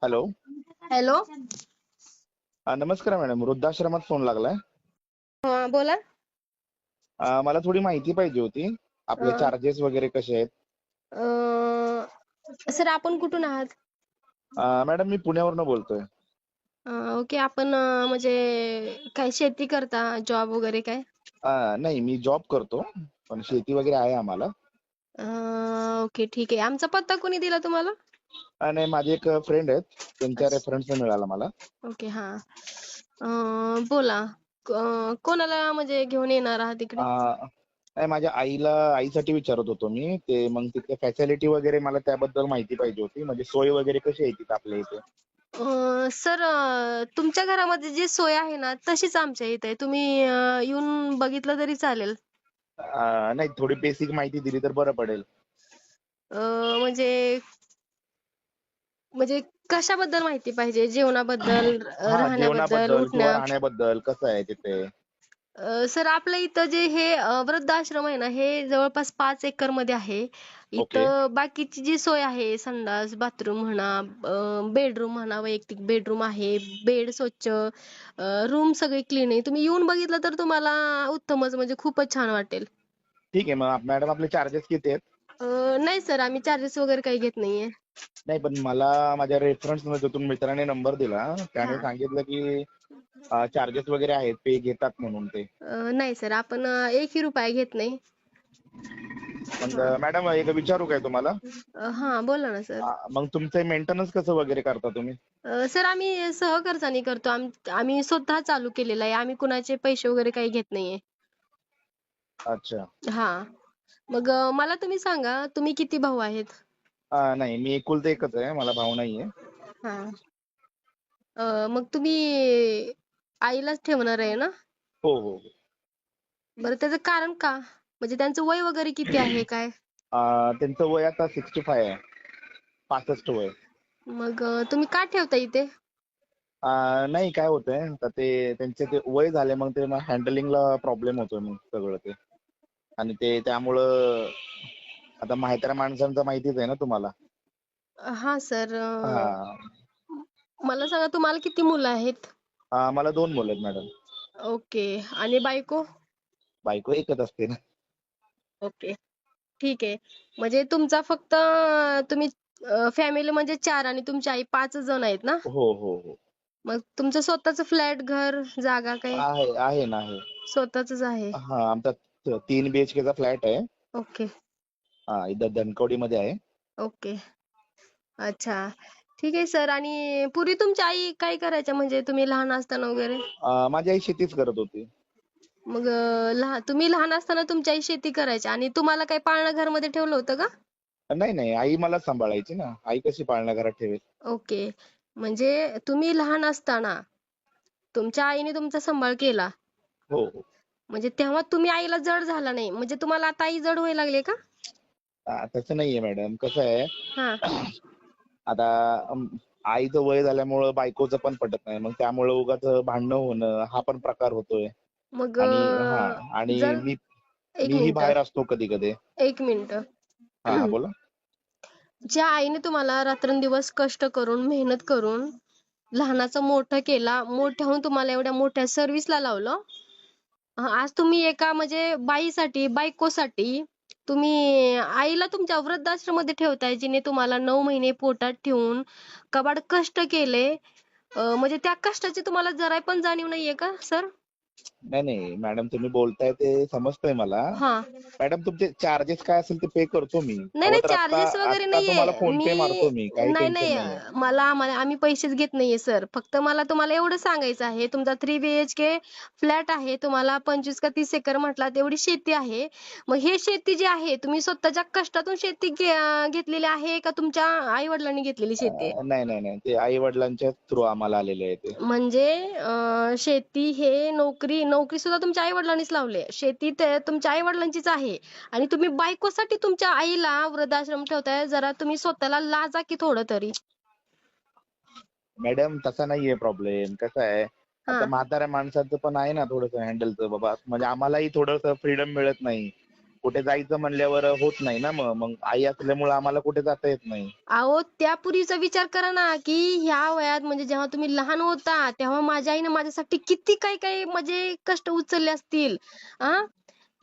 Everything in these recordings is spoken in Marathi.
हॅलो. हॅलो. नमस्कार मॅडम, वृद्धाश्रमात फोन लागलाय. हा बोला. मला थोडी माहिती पाहिजे होती. आपले अ, चार्जेस वगैरे कसे आहेत? सर आपण कुठून आहात? मॅडम मी पुण्यावरनं बोलतोय. ओके. आपण म्हणजे काय शेती करता, जॉब वगैरे काय? नाही, मी जॉब करतो, पण शेती वगैरे आहे आम्हाला. अ, ओके ठीक आहे. आमचा पत्ता कोणी दिला तुम्हाला? नाही, माझे एक फ्रेंड आहेत, त्यांच्या अच्छा. रेफरन्सने मिळाला मला. ओके हा. बोला. कोणाला म्हणजे घेऊन येणार आहात अ, इकडे? नाही, माझ्या आईसाठी विचारत होतो मी. ते मग तिथे फॅसिलिटी वगैरे मला त्याबद्दल माहिती पाहिजे होती. म्हणजे सोय वगैरे कशी आहे तिथे आपल्या इथे? सर तुमच्या घरामध्ये जी सोय आहे ना तशीच आमच्या इथे आहे. तुम्ही येऊन बघितलं तरी चालेल. नाही, थोडी बेसिक माहिती दिली तर बरं पडेल. म्हणजे म्हणजे कशाबद्दल माहिती पाहिजे? जेवणाबद्दल, राहण्याबद्दल, जेवणाबद्दल किंवा उठण्या राहण्याबद्दल कसं आहे तिथे? सर आपल्या इथं जे हे वृद्धाश्रम आहे ना, हे जवळपास 5 एकर मध्ये आहे. ओके. इथं बाकीची जी सोय आहे, संडास, बाथरूम म्हणा, बेडरूम म्हणा, वैयक्तिक बेडरूम आहे, बेड स्वच्छ, रूम सगळी क्लीन आहे. तुम्ही येऊन बघितलं तर तुम्हाला उत्तमच म्हणजे खूपच छान वाटेल. ठीक आहे, मग मॅडम आपले चार्जेस किती आहेत? नाही सर, आम्ही चार्जेस वगैरे काही घेत नाहीये. नाही, पण मला माझ्या रेफरन्समधून मित्राने नंबर दिला. त्याने हां. सांगितलं की चार्जेस वगैरे आहेत, पे घेतात म्हणून ते. नाही सर, आपण एकही रुपया घेत नाही. मग हां. मॅडम एक विचारू काय तुम्हाला? हां, बोला ना सर. मग तुमचं मेंटेनन्स कसं वगैरे करता तुम्ही? सर आम्ही सहखर्चाने करतो. आम्ही स्वतः चालू केलेलं आहे. आम्ही कुणाचे पैसे वगैरे काही घेत नाहीये. अच्छा. हां. मग मला तुम्ही सांगा, तुम्ही किती भाऊ आहेत? नाही, मी एकुलता एकच आहे, मला भाऊ नाहीये. हां. मग तुम्ही आईलाच ठेवणार आहे ना? हो, हो, हो. बरं त्याचं कारण का? म्हणजे त्यांचं वय वगैरे किती आहे काय? त्यांचं वय आता 65 आहे, 65 वय. मग तुम्ही का ठेवता इथे? नाही, काय होतंय तर ते त्यांचे ते वय झाले, मग ते हँडलिंगला प्रॉब्लेम होतोय मग सगळं ते. आणि ते त्यामुळं आता म्हाताऱ्या माणसांचं माहितीच आहे ना तुम्हाला. हां सर. हां. मला सांगा तुम्हाला किती मुलं आहेत? मला 2 मुलं आहेत मॅडम. ओके. आणि बायको? बायको एकच असते ना. ओके. ठीक आहे. म्हणजे तुमचा फक्त तुम्ही फॅमिली म्हणजे 4 आणि तुमची आई 5 जण आहेत ना? हो, हो, हो. मग तुमचं स्वतःचं फ्लॅट, घर, जागा काही आहे ना, आहे. स्वतःचंच आहे? आमचा 3 बीएचकेचा फ्लॅट आहे. ओके. इथं धनकवडीमध्ये आहे. ओके. अच्छा. ठीक आहे सर. आणि पूर्वी तुमची आई काय करायच्या म्हणजे तुम्ही लहान असताना वगैरे? माझी आई शेतीच करत होती. मग तुम्ही लहान असताना तुमची आई शेती करायची आणि तुम्हाला काही पाळणा घरमध्ये ठेवलं होतं का? नाही, नाही, आई मलाच सांभाळायची ना. आई कशी पाळणा घरात ठेवेल? ओके. म्हणजे तुम्ही लहान असताना तुमच्या आईने तुमचा सांभाळ केला. हो, हो. म्हणजे तेव्हा तुम्ही आईला जड झाला नाही. म्हणजे तुम्हाला आता आई जड व्हायला लागली का? तसं नाहीये मॅडम. कसं आहे, हां. आता आईचं वय झाल्यामुळं बायकोचं पण पटत नाही. मग त्यामुळं उगाच भांडणं होणं हा पण प्रकार होतोय. मग आणि जर एक मीही मिनिटं, बाहेर असतो कधी-कधी. एक मिनिटं. हां, बोला. ज्या आईने तुम्हाला रात्रंदिवस कष्ट करून, मेहनत करून लहानाचं मोठं केला, मोठं होऊन तुम्हाला एवढ्या मोठ्या सर्व्हिसला लावलं. आज तुम्ही एका म्हणजे बायकोसाठी तुम्ही आईला तुमच्या वृद्धाश्रममध्ये ठेवताय, जिने तुम्हाला 9 महिने पोटात ठेवून कबाड कष्ट केले. म्हणजे त्या कष्टाची तुम्हाला जरा पण जाणीव नाहीये का सर? नाही, नाही. मॅडम तुम्ही बोलताय ते समजतंय मला. हां. मॅडम तुमचे चार्जेस काय असेल ते पे करतो मी. नाही, हवं नाही तर आत्ता चार्जेस वगैरे आत्ता तुम्हाला नाहीये. फोन पे मारतो मी. काही नाही, टेन्शन नाही. नाहीये. आम्ही पैसेच घेत नाहीये सर. फक्त मला तुम्हाला एवढं सांगायचं आहे, तुमचा 3 बीएचके फ्लॅट आहे. तुम्हाला 25 का 30 एकर म्हटलात तेवढी शेती आहे. मग हे शेती जी आहे, तुम्ही स्वतःच्या कष्टातून शेती घेतलेली आहे का तुमच्या आई-वडिलांनी घेतलेली शेती आहे? नाही, नाही, नाही. ते आई-वडिलांच्या थ्रू आम्हाला आलेले आहे ते. म्हणजे शेती हे नोकरी सुद्धा तुमच्या आई-वडिलांनीच लावली आहे. शेती ते तुमच्या आई-वडिलांचीच आहे आणि तुम्ही बायकोसाठी तुमच्या आईला वृद्धाश्रम ठेवताय. जरा तुम्ही स्वतःला लाजा की थोडं तरी. मॅडम तसा नाहीये प्रॉब्लेम. कसं आहे, हा. आता म्हाताऱ्या माणसाचं पण आहे ना थोडंसं हँडलचं बाबा. म्हणजे आम्हालाही थोडंसं फ्रीडम मिळत नाही. कुठे जायचं म्हणल्यावर होत नाही ना, मग मग आई असल्यामुळे आम्हाला कुठे जाता येत नाही. अहो त्या पूर्वीचा विचार करा ना, की ह्या वयात म्हणजे जेव्हा तुम्ही लहान होता तेव्हा माझ्या आईनं माझ्यासाठी किती काही काही म्हणजे कष्ट उचलले असतील. आ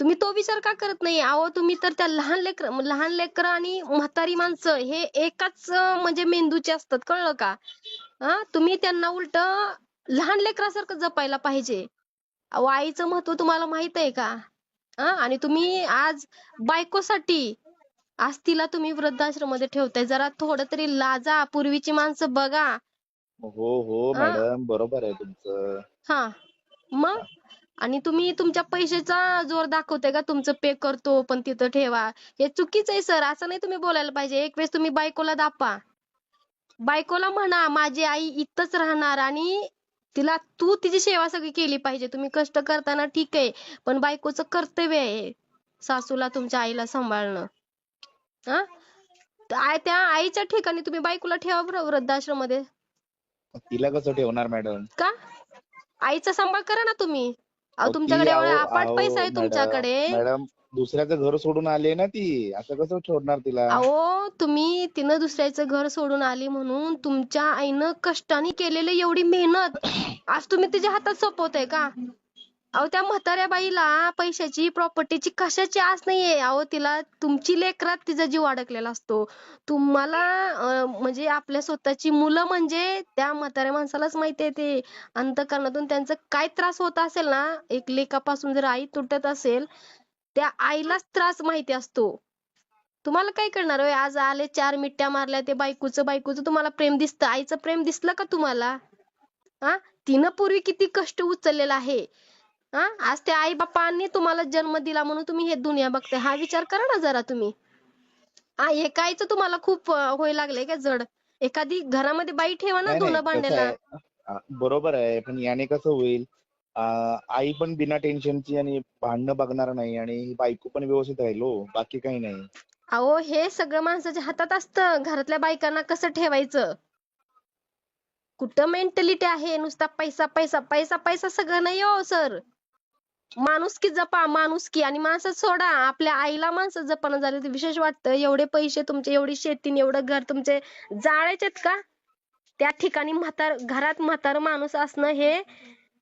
तुम्ही तो विचार का करत नाही? अहो तुम्ही तर त्या लहान लेकरं आणि म्हातारी माणसं हे एकाच म्हणजे मेंदूचे असतात, कळलं का? तुम्ही त्यांना उलटं लहान लेकरासारखं जपायला पाहिजे. अहो आईचं महत्व तुम्हाला माहित आहे का? आणि तुम्ही आज बायकोसाठी आज तिला तुम्ही वृद्धाश्रममध्ये ठेवताय. जरा थोडं तरी लाजा. पूर्वीची माणसं बघा. हो हो आ मॅडम, बरोबर आहे तुमचं. हां. मग? आणि तुम्ही तुमच्या पैशाचा जोर दाखवताय का तुमचं पे करतो पण तिथं ठेवा. हे चुकीचं आहे सर. असं नाही तुम्ही बोलायला पाहिजे. एक वेळेस तुम्ही बायकोला दापा. बायकोला म्हणा माझी आई इथंच राहणार आणि तू तिची सेवा सगळी केली पाहिजे. तुम्ही कष्ट करताना ठीक आहे. पण बायकोचं कर्तव्य आहे सासूला तुमच्या आईला सांभाळणं. हां? त्या आईच्या ठिकाणी तुम्ही बायकोला ठेवा बरं वृद्धाश्रममध्ये. तिला कसं ठेवणार मॅडम? का? आईचा सांभाळ करा ना तुम्ही. अहो अहो ती तुमच्याकडे अहो एवढा अफाट अहो पैसा आहे मॅडम, तुमच्याकडे. मॅडम दुसऱ्याचं घर सोडून आली ना ती, असं कसं सोडणार तिला? अहो तिनं दुसऱ्याचं घर सोडून आली म्हणून तुमच्या आईनं कष्टाने केलेली एवढी मेहनत आज तुम्ही तिच्या हातात सोपवताय का? अहो त्या म्हाताऱ्या बाईला पैशाची प्रॉपर्टीची कशाची आस नाहीये. अहो तिला तुमची लेकरात तिचा जीव अडकलेला असतो. तुम्हाला म्हणजे आपल्या स्वतःची मुलं म्हणजे त्या म्हाताऱ्या माणसालाच माहिती आहे ते अंतःकरणातून त्यांचं काय त्रास होत असेल ना, एक लेकापासून जर आई तुटत असेल, त्या आईलाच त्रास माहिती असतो. तुम्हाला काय कळणार होय? आज आले 4 मिठ्या मारल्या ते बायकोचं तुम्हाला प्रेम दिसतं. आईचं प्रेम दिसलं का तुम्हाला? हां? तिनं पूर्वी किती कष्ट उचललेलं आहे. आज त्या आई-बापांनी तुम्हाला जन्म दिला म्हणून तुम्ही हे दुनिया बघताय. हा विचार करा ना जरा तुम्ही. एका आईचं तुम्हाला खूप होय लागलंय का जड? एखादी घरामध्ये बाई ठेवा ना नाही नाही, धुणं कसं भांड्याला. आहे, बरोबर आहे, पण याने कसं होईल, आई पण बिना टेन्शनची आणि भांडणं बघणार नाही आणि बायको पण व्यवस्थित राहील हो, बाकी काही नाही. अहो हे सगळं माणसाच्या हातात असतं. घरातल्या बायकांना कसं ठेवायचं. कुठं मेंटॅलिटी आहे नुसता पैसा पैसा पैसा पैसा सगळं नाही हो सर. माणुसकी जपा माणुसकी आणि माणसं सोडा. आपल्या आईला माणसं जपणं झाले ते विशेष वाटतं. एवढे पैसे तुमचे, एवढी शेती आणि एवढं घर तुमचे जाळायचेत का? त्या ठिकाणी घरात म्हातारं माणूस असणं हे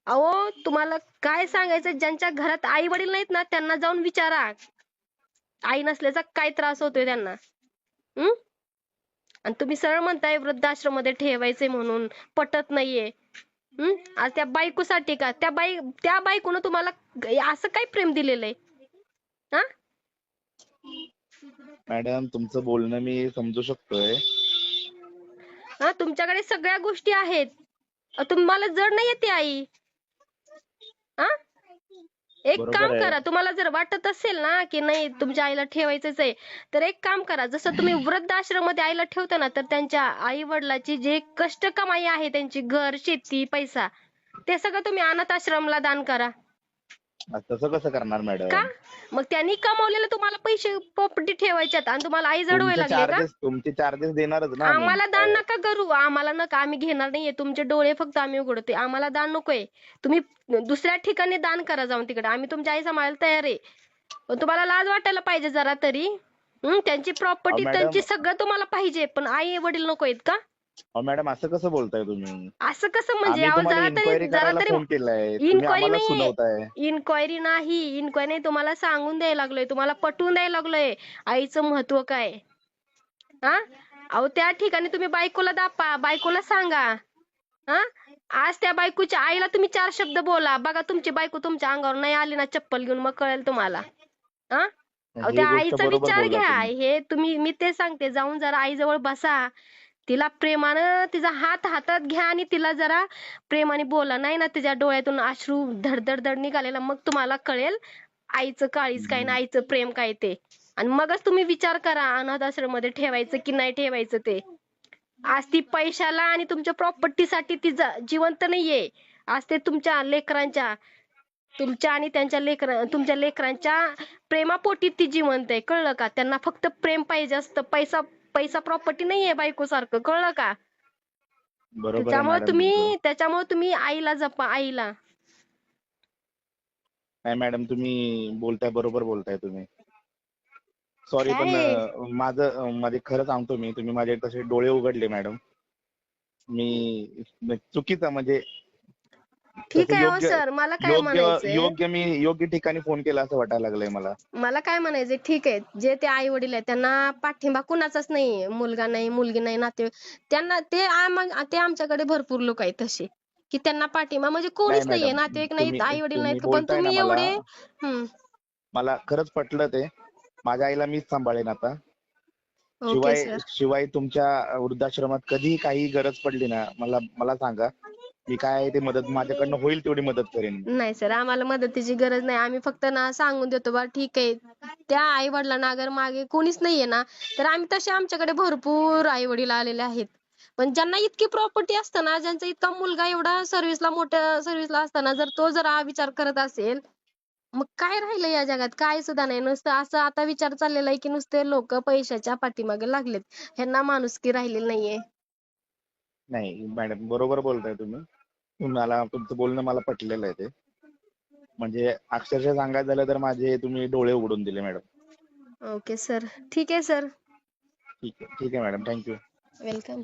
अहो तुम्हाला काय सांगायचं, ज्यांच्या घरात आई वडील नाहीत ना त्यांना जाऊन विचारा. आई नसल्याचा काय त्रास होतोय त्यांना. हम्म आणि तुम्ही सरळ म्हणताय वृद्धाश्रममध्ये ठेवायचे म्हणून पटत नाहीये. आज त्या बायकोसाठी का त्या बायकोनं तुम्हाला असं काय प्रेम दिलेलं आहे? हा मॅडम तुमचं बोलणं मी समजू शकतोय. तुमच्याकडे सगळ्या गोष्टी आहेत. तुम्हाला जड नाहीये ती आई. हा एक बरोबर काम आहे. करा, तुम्हाला जर वाटत असेल ना की नाही तुमच्या आईला ठेवायचंच आहे, तर एक काम करा, जसं तुम्ही वृद्धाश्रममध्ये आईला ठेवता ना, तर त्यांच्या आई वडिलाची जे कष्ट कमाई आहे त्यांची घर शेती पैसा ते सगळं तुम्ही अनाथ आश्रमला दान करा. तसं कसं करणार का? मॅडम? मग त्यांनी कमावलेले तुम्हाला पैसे प्रॉपर्टी ठेवायच्यात आणि तुम्हाला आई जड व्हायला लागले का? तुमचे चार्जेस देणारच ना आम्ही. आम्हाला दान नका करू, आम्हाला नका, आम्ही घेणार नाहीये तुमचे डोळे, फक्त आम्ही उघडतोय. आम्हाला दान नकोय. तुम्ही दुसऱ्या ठिकाणी दान करा जाऊन तिकडे. आम्ही तुमची आई सांभाळायला तयार आहे. पण तुम्हाला लाज वाटायला पाहिजे जरा तरी. त्यांची प्रॉपर्टी मॅडम, त्यांची सगळं तुम्हाला पाहिजे, पण आई वडील नको आहेत का? मॅडम असं कसं बोलताय तुम्ही? असं कसं म्हणजे? आम्ही अहो तुम्हाला इन्क्वायरी जरा करायला तरी फोन केलाय, तुम्ही इन्क्वायरी आम्हाला नाहीये. सुनवताय. इन्क्वायरी नाही, तुम्हाला सांगून द्यायला लागलोय, तुम्हाला पटवून द्यायला लागलोय आईचं महत्व काय. अहो त्या ठिकाणी तुम्ही बायकोला दापा, बायकोला सांगा. आज त्या बायकोच्या आईला तुम्ही 4 शब्द बोला बघा. तुमची बायको तुमच्या अंगावर नाही आली ना चप्पल घेऊन, मग कळेल तुम्हाला. अहो ही त्या गोष्ट आईचा बरोबर विचार बोलला घ्या. तुम्ही. हे मी ते सांगते, जाऊन जरा आईजवळ बसा, तिला प्रेमानं तिचा हात हातात घ्या आणि तिला जरा प्रेमाने बोला. नाही ना तिच्या डोळ्यातून अश्रू धड निघालेला, मग तुम्हाला कळेल आईचं काळीज काय ना आईचं प्रेम काय ते. आणि मगच तुम्ही विचार करा अनाथ आश्रममध्ये ठेवायचं की नाही ठेवायचं ते. आज ती पैशाला आणि तुमच्या प्रॉपर्टीसाठी ती जिवंत नाहीये. आज ते तुमच्या लेकरांच्या, तुमच्या आणि तुमच्या लेकरांच्या प्रेमापोटी ती जिवंत आहे, कळलं का? त्यांना फक्त प्रेम पाहिजे असतं, पैसा पैसा प्रॉपर्टी नाहीये बायको सारखं, कळलं का? बरोबर आहे मॅडम तुमचं. त्याच्यामुळे तुम्ही आईला जपा, आईला. नाही मॅडम, तुम्ही बोलताय बरोबर बोलताय तुम्ही. सॉरी, पण काय माझे खरं सांगतो मी, तुम्ही माझे तसे डोळे उघडले मॅडम. मी चुकीचं म्हणजे ठीक तसं आहे हो योग्य सर, मला काय योग्य म्हणायचंय, योग्य मी योग्य ठिकाणी फोन केला असं वाटायला लागलंय मला. मला काय म्हणायचंय, ठीक आहे, जे ते आई वडील आहेत त्यांना पाठिंबा कुणाचाच नाहीये, मुलगा नाही, मुलगी नाही, नातेवाईक, त्यांना ते आमच्याकडे भरपूर लोक आहेत तसे की त्यांना पाठिंबा म्हणजे नाही कोणीच नाहीये, मॅडम, नातेवाईक नाहीत, तुम्ही आई वडील तुम्ही नाहीत, पण बोलताय ना तुम्ही मला, एवढे. हम्म. मला खरंच पटलं ते. माझ्या आईला मीच सांभाळेन आता. ओके शिवाय सर. शिवाय तुमच्या वृद्धाश्रमात कधी काही गरज पडली ना, मला मला सांगा. मी काय आहे ते मदत माझ्याकडनं होईल तेवढी मदत करेन मी. नाही सर, आम्हाला मदतीची गरज नाही, आम्ही फक्त ना सांगून देतो बा ठीक आहे, त्या आई वडिलांना अगर मागे कोणीच नाहीये ना, तर आम्ही तसे आमच्याकडे भरपूर आई वडील आलेले आहेत. पण ज्यांना इतकी प्रॉपर्टी असताना, ज्यांचा इतका मुलगा एवढा सर्व्हिसला, मोठ्या सर्व्हिसला असताना, जर तो जर हा विचार करत असेल, मग काय राहिलं या जगात, काय सुद्धा नाही. नुसतं असं आता विचार चाललेला आहे की नुसते लोक पैशाच्या पाठीमागे लागलेत, ह्यांना माणुसकी राहिलेली नाहीये. नाही मॅडम, बरोबर बोलताय तुम्ही. तुम्हाला तुमचं बोलणं मला पटलेलं आहे ते. म्हणजे अक्षरशः सांगायचं झालं तर माझे तुम्ही डोळे उघडून दिले मॅडम. ओके सर, ठीक आहे सर. ठीक आहे मॅडम, थँक्यू. वेलकम.